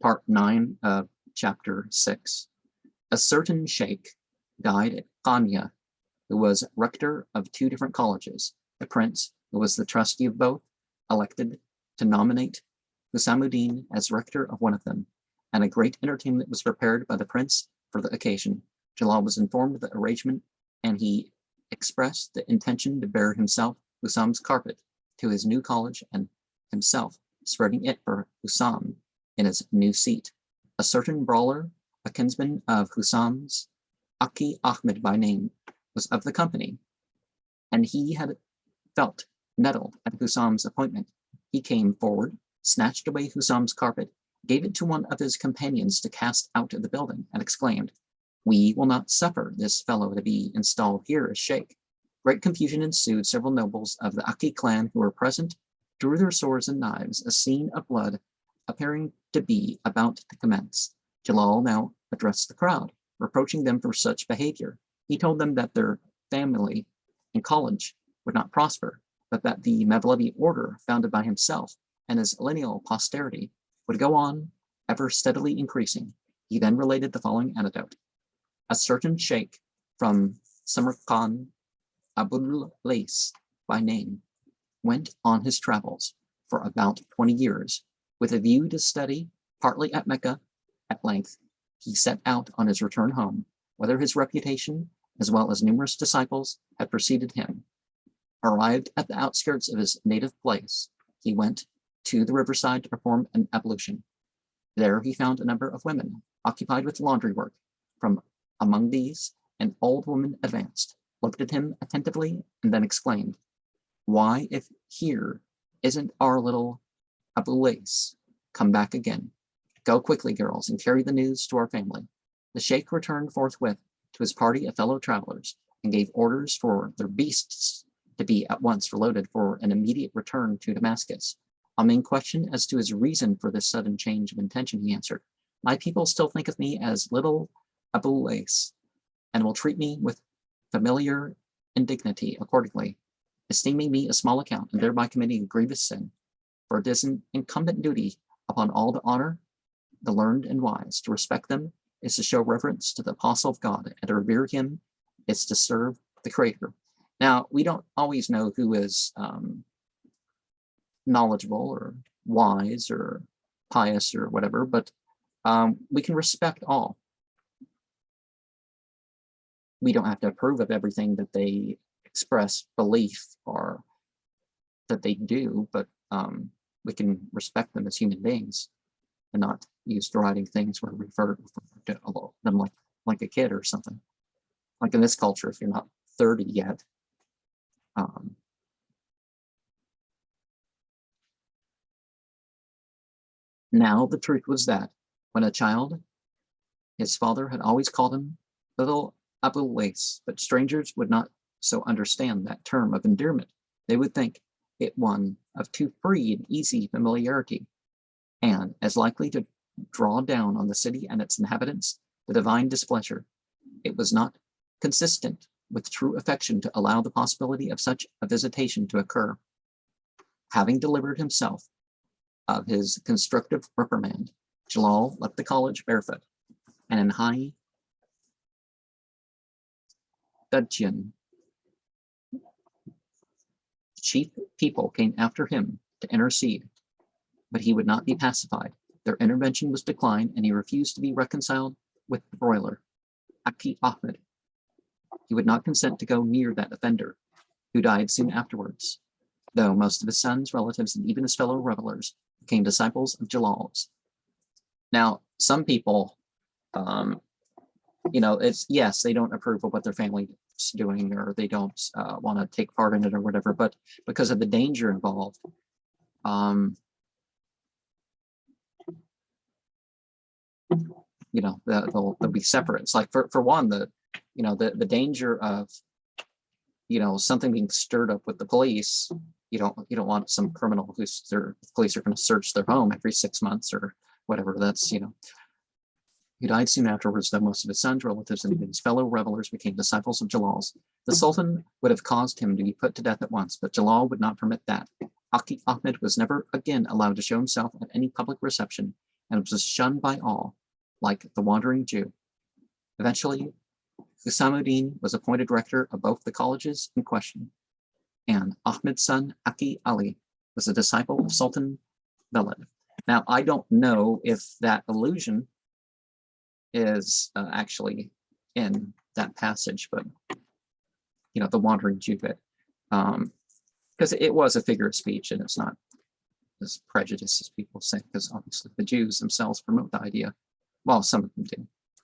Part 9 of Chapter 6. A certain sheikh died at Konya, who was rector of 2 different colleges. The prince, who was the trustee of both, elected to nominate Husamuddin as rector of one of them, and a great entertainment was prepared by the prince for the occasion. Jalal was informed of the arrangement, and he expressed the intention to bear himself Husam's carpet to his new college and himself spreading it for Husam in his new seat. A certain brawler, a kinsman of Husam's, Aki Ahmed by name, was of the company, and he had felt nettled at Husam's appointment. He came forward, snatched away Husam's carpet, gave it to one of his companions to cast out of the building, and exclaimed, "We will not suffer this fellow to be installed here as sheikh." Great confusion ensued. Several nobles of the Aki clan who were present drew their swords and knives, a scene of blood appearing to be about to commence. Jalal now addressed the crowd, reproaching them for such behavior. He told them that their family and college would not prosper, but that the Mesnevi order founded by himself and his lineal posterity would go on ever steadily increasing. He then related the following anecdote. A certain sheikh from Samarkand, Abul Lays by name, went on his travels for about 20 years with a view to study, partly at Mecca. At length, he set out on his return home, whether his reputation, as well as numerous disciples, had preceded him. Arrived at the outskirts of his native place, he went to the riverside to perform an ablution. There he found a number of women occupied with laundry work. From among these, an old woman advanced, looked at him attentively, and then exclaimed, "Why, if here isn't our little Abu Lays come back again? Go quickly, girls, and carry the news to our family." The sheikh returned forthwith to his party of fellow travelers and gave orders for their beasts to be at once reloaded for an immediate return to Damascus. On being questioned as to his reason for this sudden change of intention, he answered, "My people still think of me as little Abu Lays, and will treat me with familiar indignity accordingly, esteeming me a small account and thereby committing a grievous sin. For it is an incumbent duty upon all to honor the learned and wise. To respect them is to show reverence to the apostle of God, and to revere him is to serve the Creator." Now, we don't always know who is knowledgeable or wise or pious or whatever, but we can respect all. We don't have to approve of everything that they express belief or that they do, but we can respect them as human beings and not use deriding things where we refer to them like a kid or something. Like in this culture, if you're not 30 yet, now the truth was that when a child, his father had always called him little Abu Lays, but strangers would not so understand that term of endearment. They would think it one of too free and easy familiarity, and as likely to draw down on the city and its inhabitants the divine displeasure. It was not consistent with true affection to allow the possibility of such a visitation to occur. Having delivered himself of his constructive reprimand, Jalal left the college barefoot, and in high dudgeon, the chief people came after him to intercede, but he would not be pacified. Their intervention was declined, and he refused to be reconciled with the broiler, Aki Ahmed. He would not consent to go near that offender, who died soon afterwards, though most of his sons, relatives, and even his fellow revelers became disciples of Jalal's. Now, some people, it's, yes, they don't approve of what their family's doing, or they don't want to take part in it or whatever, but because of the danger involved, they'll be separate. It's like for one, the danger of something being stirred up with the police. You don't want some criminal the police are going to search their home every 6 months or whatever. That's He died soon afterwards, though most of his sons, relatives, and his fellow revelers became disciples of Jalal's. The Sultan would have caused him to be put to death at once, but Jalal would not permit that. Aki Ahmed was never again allowed to show himself at any public reception, and was shunned by all, like the wandering Jew. Eventually, Husamuddin was appointed rector of both the colleges in question, and Ahmed's son Aki Ali was a disciple of Sultan Velid. Now, I don't know if that allusion is actually in that passage, but the wandering Jew bit, because it was a figure of speech and it's not as prejudiced as people say, because obviously the Jews themselves promote the idea. Well, some of them do.